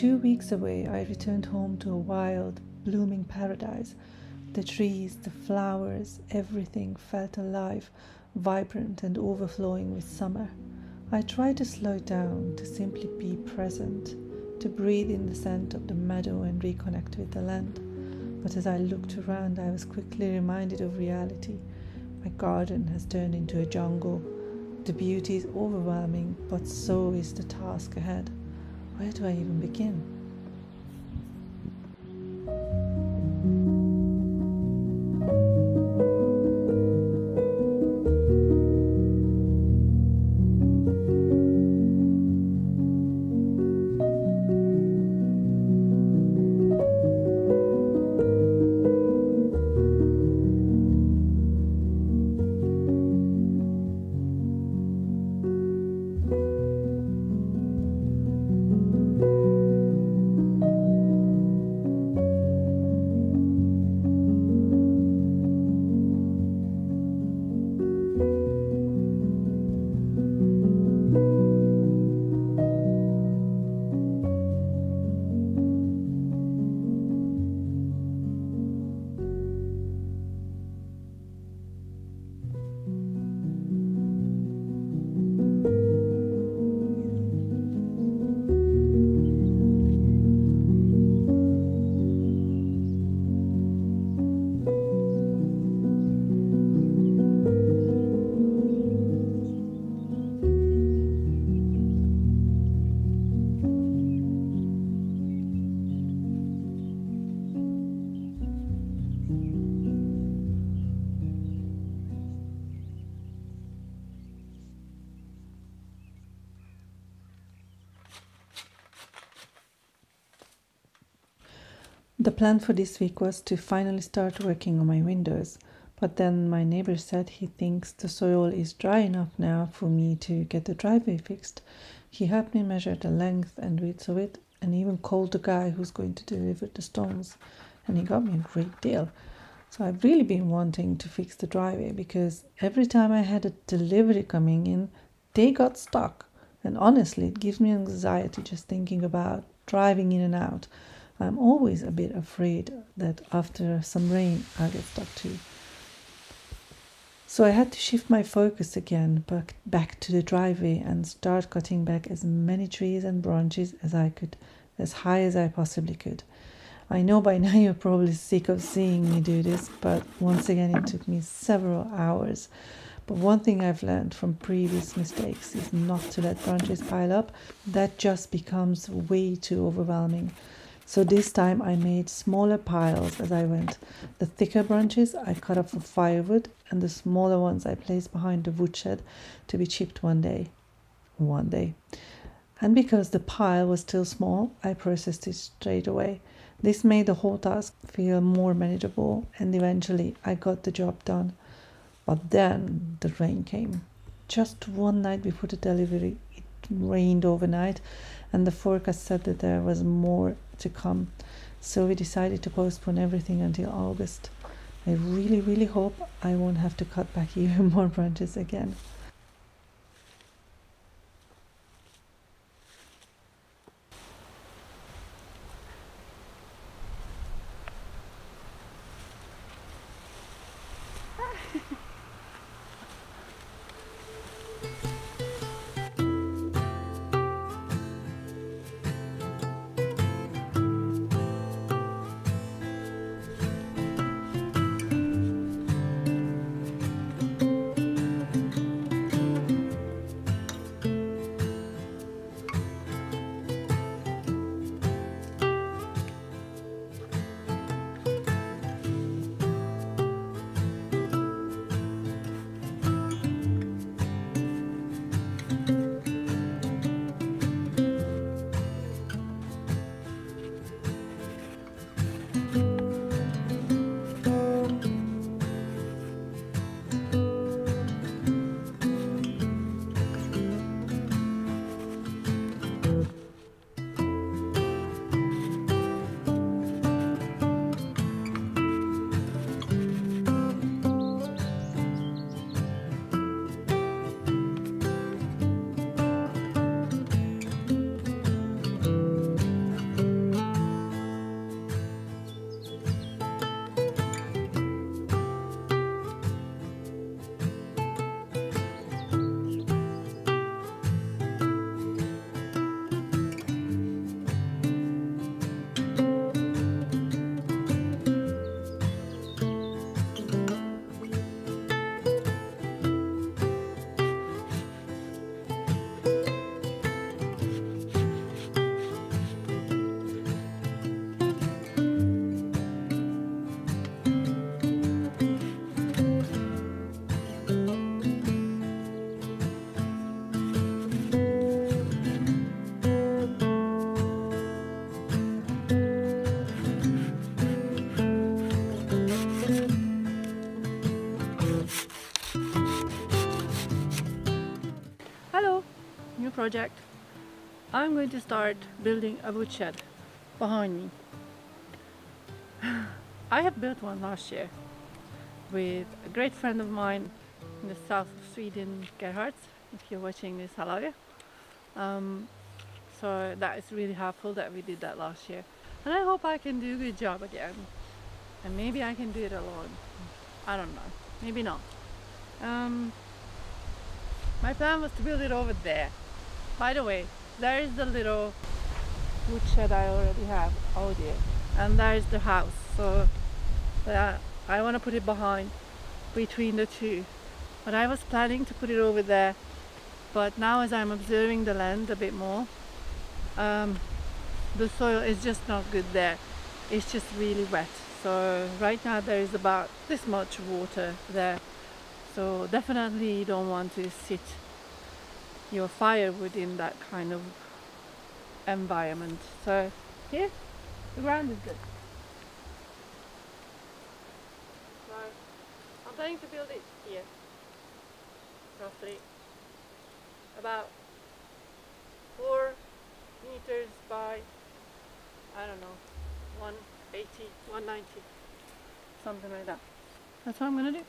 2 weeks away, I returned home to a wild, blooming paradise. The trees, the flowers, everything felt alive, vibrant and overflowing with summer. I tried to slow down, to simply be present, to breathe in the scent of the meadow and reconnect with the land. But as I looked around, I was quickly reminded of reality. My garden has turned into a jungle. The beauty is overwhelming, but so is the task ahead. Where do I even begin? The plan for this week was to finally start working on my windows, but then my neighbor said he thinks the soil is dry enough now for me to get the driveway fixed. He helped me measure the length and width of it and even called the guy who's going to deliver the stones, and he got me a great deal. So I've really been wanting to fix the driveway because every time I had a delivery coming in, they got stuck, and honestly it gives me anxiety just thinking about driving in and out. I'm always a bit afraid that after some rain I'll get stuck too. So I had to shift my focus again back to the driveway and start cutting back as many trees and branches as I could, as high as I possibly could. I know by now you're probably sick of seeing me do this, but once again it took me several hours. But one thing I've learned from previous mistakes is not to let branches pile up. That just becomes way too overwhelming. So this time I made smaller piles as I went. The thicker branches I cut up for firewood, and the smaller ones I placed behind the woodshed to be chipped one day. And because the pile was still small, I processed it straight away. This made the whole task feel more manageable, and eventually I got the job done. But then the rain came. Just one night before the delivery, it rained overnight, and the forecast said that there was more to come. So we decided to postpone everything until August. I really hope I won't have to cut back even more branches again. new project. I'm going to start building a woodshed behind me. I have built one last year with a great friend of mine in the south of Sweden, Gerhard. If you're watching this, hello. So that is really helpful that we did that last year. And I hope I can do a good job again. And maybe I can do it alone. I don't know. Maybe not. My plan was to build it over there. By the way, there is the little woodshed I already have out there. And there is the house. So I want to put it behind, between the two. But I was planning to put it over there. But now as I'm observing the land a bit more, the soil is just not good there. It's just really wet. So right now there is about this much water there. So definitely you don't want to sit your firewood in that kind of environment. So here, the ground is good. So I'm planning to build it here, roughly about 4 meters by, I don't know, 180, 190, something like that. That's what I'm gonna do.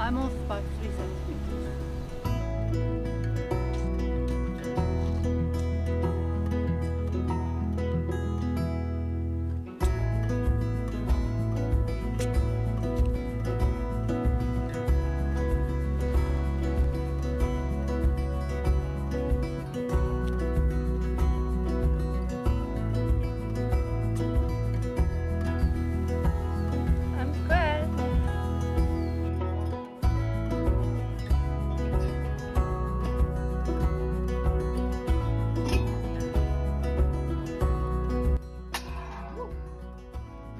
I'm off about 3 centimeters. I'm square.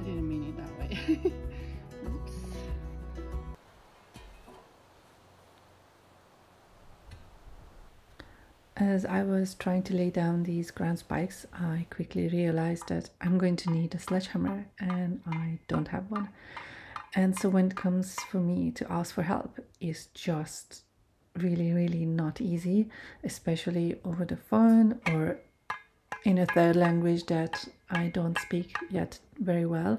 I didn't mean it that way. Oops. As I was trying to lay down these ground spikes, I quickly realized that I'm going to need a sledgehammer and I don't have one. And so when it comes for me to ask for help, it's just really not easy, especially over the phone or in a third language that I don't speak yet very well,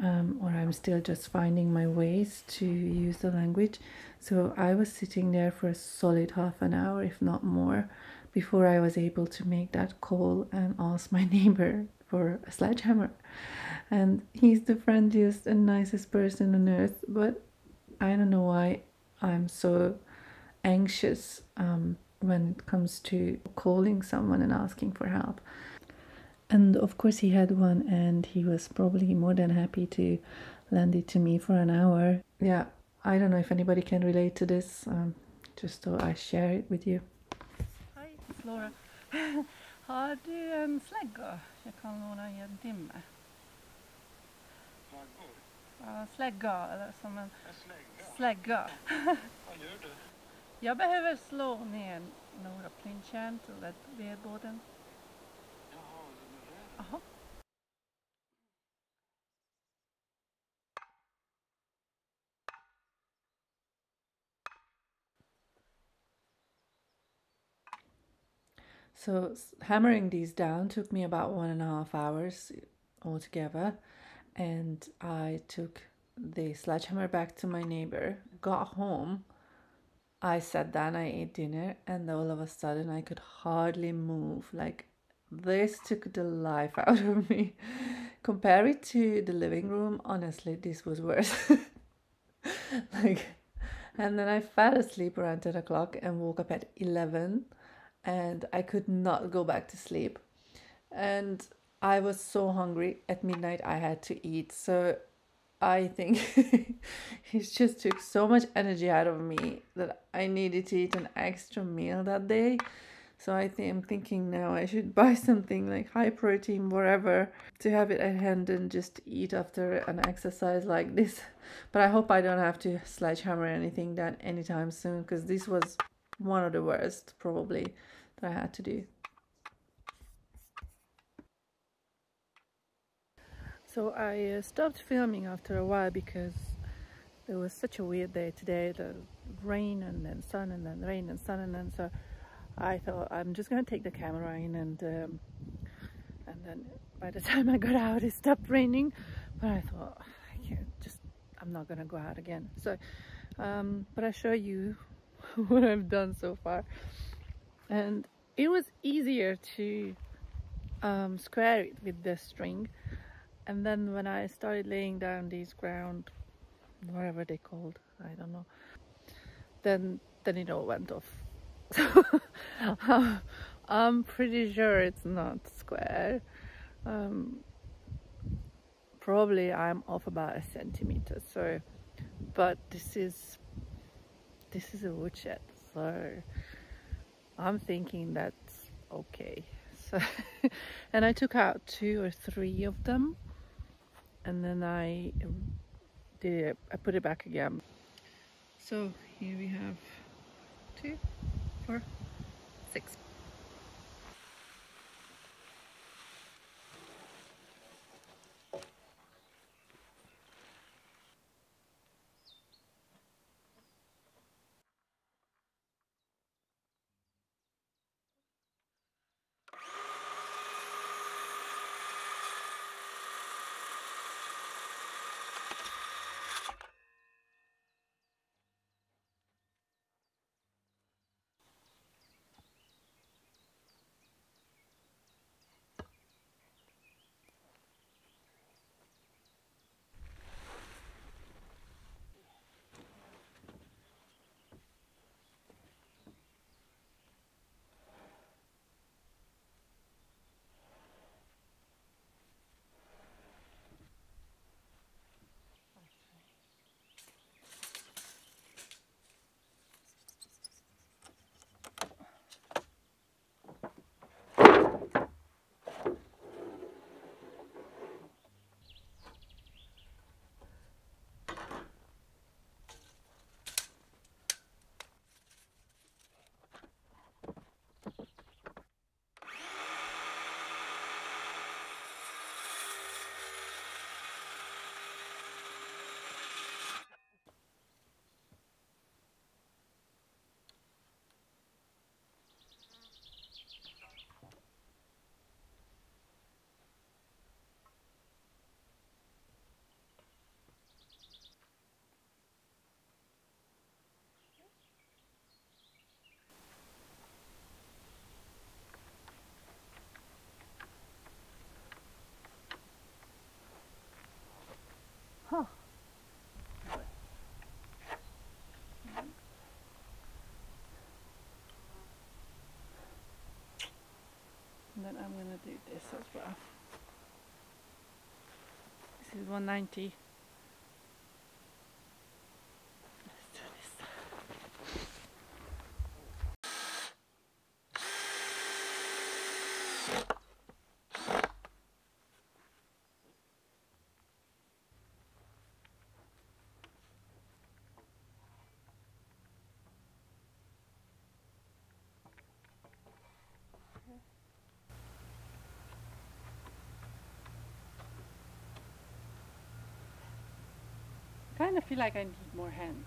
or I'm still just finding my ways to use the language. So I was sitting there for a solid half an hour, if not more, before I was able to make that call and ask my neighbor for a sledgehammer. And he's the friendliest and nicest person on earth, but I don't know why I'm so anxious when it comes to calling someone and asking for help. And of course he had one, and he was probably more than happy to lend it to me for an hour. Yeah, I don't know if anybody can relate to this, just so I share it with you. Hi, it's Laura. Har du en slägga? Jag kan låna i en timme. Ja, slägga, eller som en slägga. Vad gör du? Jag behöver slå ner några plynkärn till vedboden. Jaha. So hammering these down took me about 1.5 hours. altogether, and I took the sledgehammer back to my neighbor, got home, I sat down, I ate dinner, and all of a sudden I could hardly move. Like, this took the life out of me. Compare it to the living room, honestly, this was worse. Like, and then I fell asleep around 10 o'clock and woke up at 11, and I could not go back to sleep. And I was so hungry. At midnight I had to eat, so I think it just took so much energy out of me that I needed to eat an extra meal that day. So I'm thinking now I should buy something like high protein, whatever, to have it at hand and just eat after an exercise like this. But I hope I don't have to sledgehammer anything done anytime soon, because this was one of the worst probably that I had to do. So I stopped filming after a while because it was such a weird day today. The rain and then sun and then rain and sun, and then so I thought I'm just gonna take the camera in, and then by the time I got out it stopped raining. But I thought I'm not gonna go out again. So but I show you what I've done so far, and it was easier to square it with the string. And then when I started laying down these ground, whatever they called, I don't know, then it all went off. So I'm pretty sure it's not square. Probably I'm off about 1 centimeter. So, but this is a woodshed, so I'm thinking that's okay. So, and I took out 2 or 3 of them, and then I put it back again. So here we have 2, 4, 6. Huh. And then I'm gonna do this as well. This is 190. Let's do this. I kind of feel like I need more hands.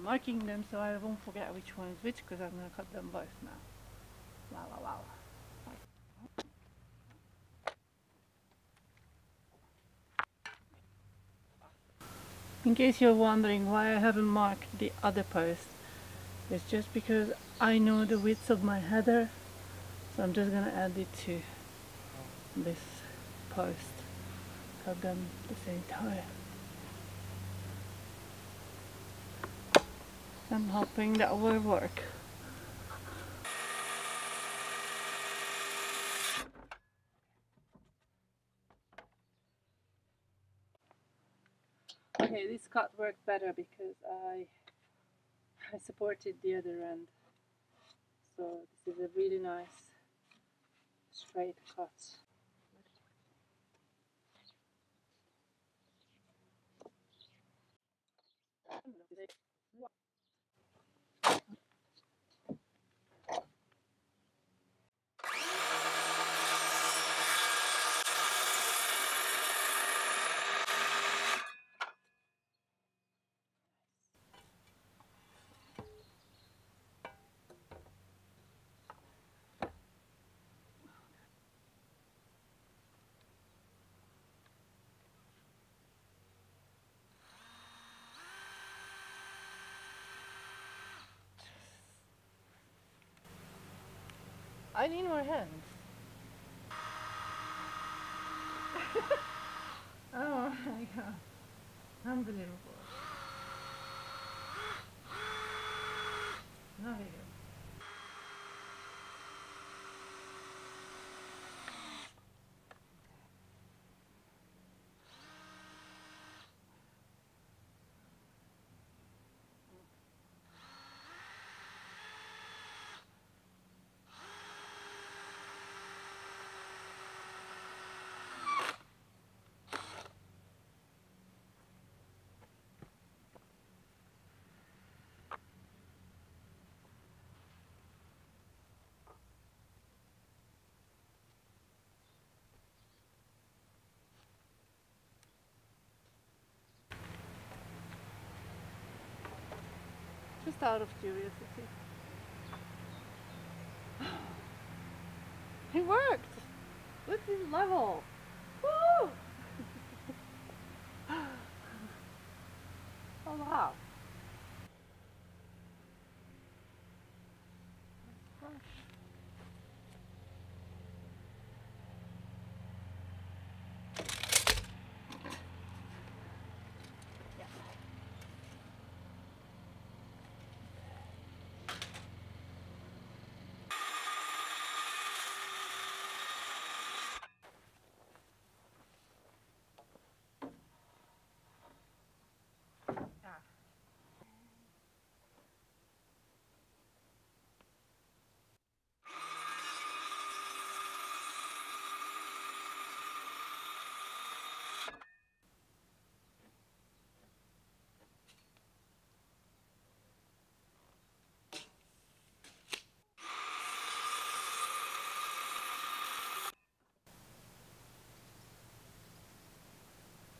marking them so I won't forget which one is which, because I'm going to cut them both now. Wow, wow, wow. In case you're wondering why I haven't marked the other post, it's just because I know the width of my header, so I'm just going to add it to this post. Cut them at the same time. I'm hoping that will work. Okay, this cut worked better because I supported the other end. So this is a really nice straight cut. I need more hands. Oh my god. Unbelievable. No video. Just out of curiosity. It worked! Look at this level! Woo! Oh wow!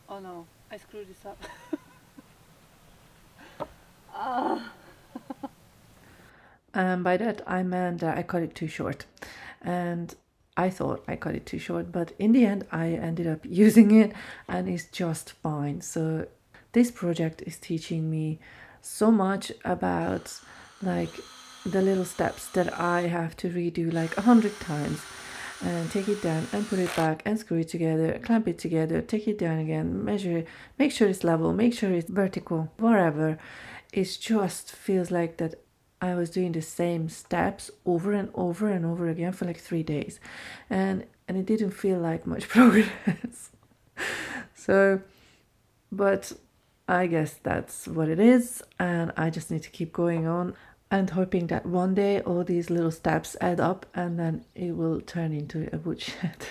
Oh no, I screwed this up. By that I meant that I cut it too short, and I thought I cut it too short, but in the end I ended up using it and it's just fine. So this project is teaching me so much about like the little steps that I have to redo like 100 times, and take it down and put it back and screw it together, clamp it together, take it down again, measure it, make sure it's level, make sure it's vertical, whatever. It just feels like that I was doing the same steps over and over and over again for like 3 days, and it didn't feel like much progress. So, but I guess that's what it is, and I just need to keep going on and hoping that one day all these little steps add up and then it will turn into a woodshed.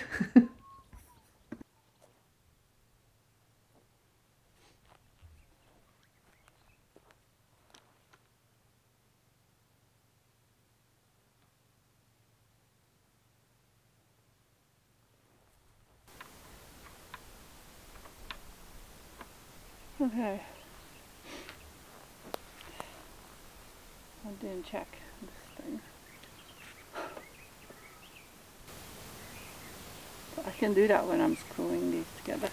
Okay. I didn't check this thing. But I can do that when I'm screwing these together.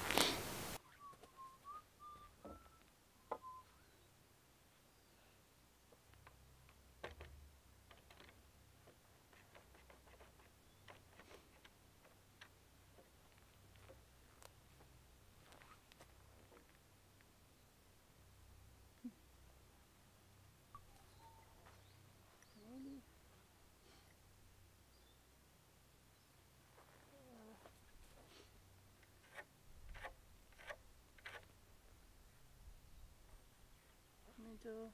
Middle.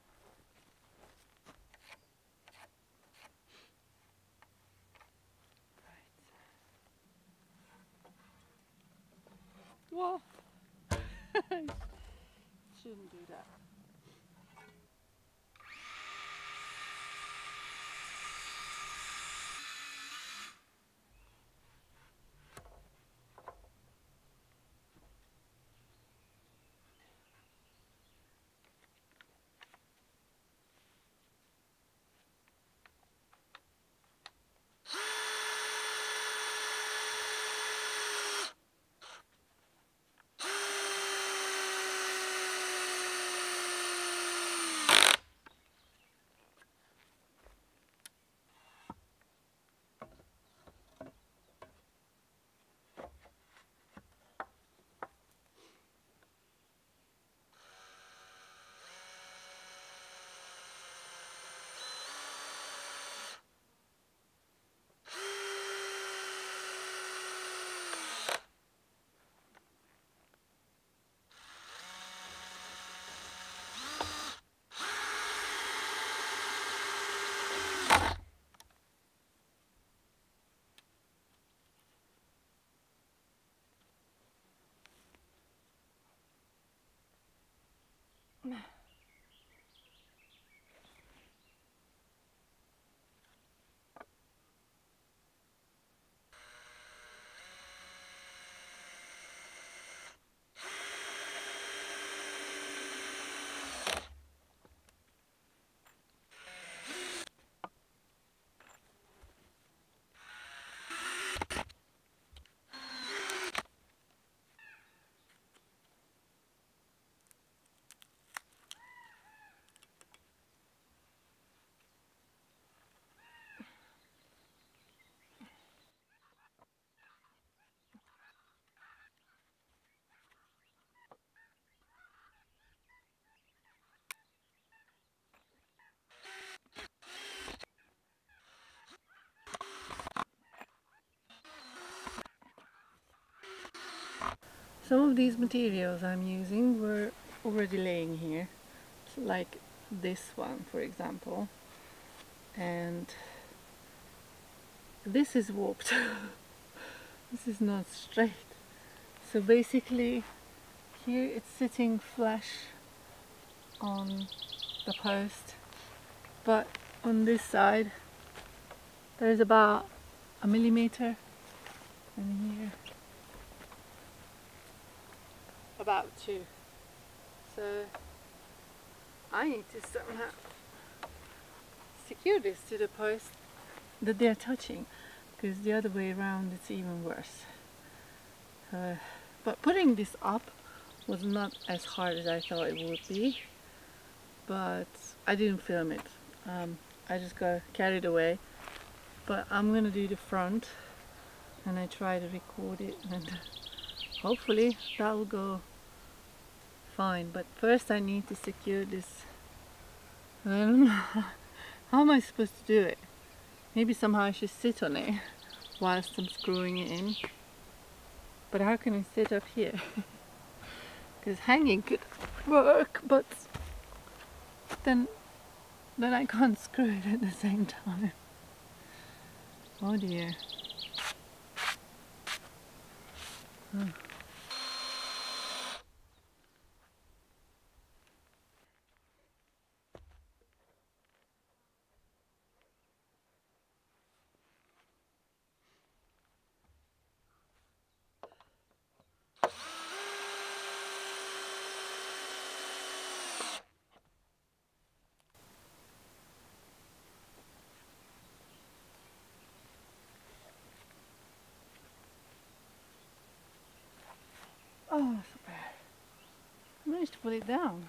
Whoa! Shouldn't do that. Some of these materials I'm using were already laying here, like this one for example, and this is warped. This is not straight. So basically here it's sitting flush on the post, but on this side there's about a millimeter, and here about 2. So I need to somehow secure this to the post that they're touching, because the other way around it's even worse. But putting this up was not as hard as I thought it would be, but I didn't film it. I just got carried away. But I'm gonna do the front and I try to record it, and hopefully that will go fine. But first I need to secure this. I don't know how am I supposed to do it. Maybe somehow I should sit on it whilst I'm screwing it in. But how can I sit up here? Because hanging could work, but then I can't screw it at the same time. Oh dear. Oh. Oh, so bad. I managed to put it down.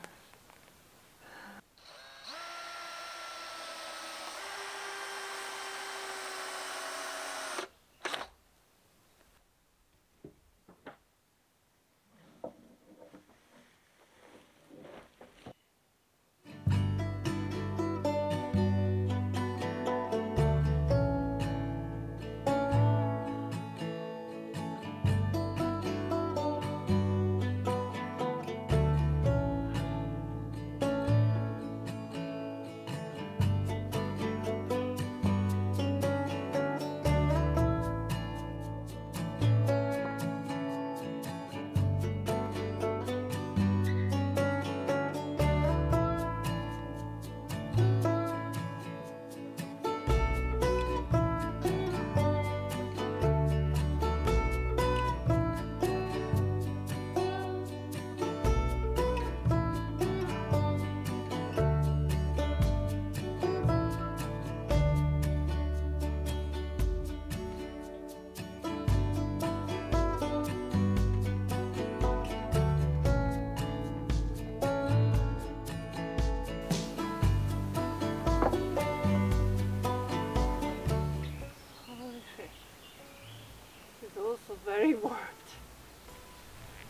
Also very warped.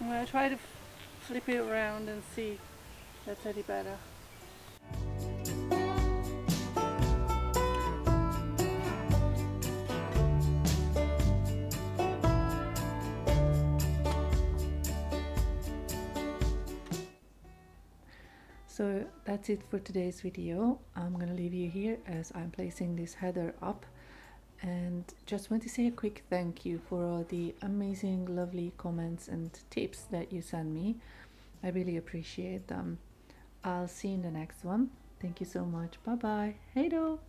I'm going to try to flip it around and see if that's any better. So that's it for today's video. I'm gonna leave you here as I'm placing this header up, and just want to say a quick thank you for all the amazing, lovely comments and tips that you send me. I really appreciate them. I'll see you in the next one. Thank you so much. Bye bye. Hey do.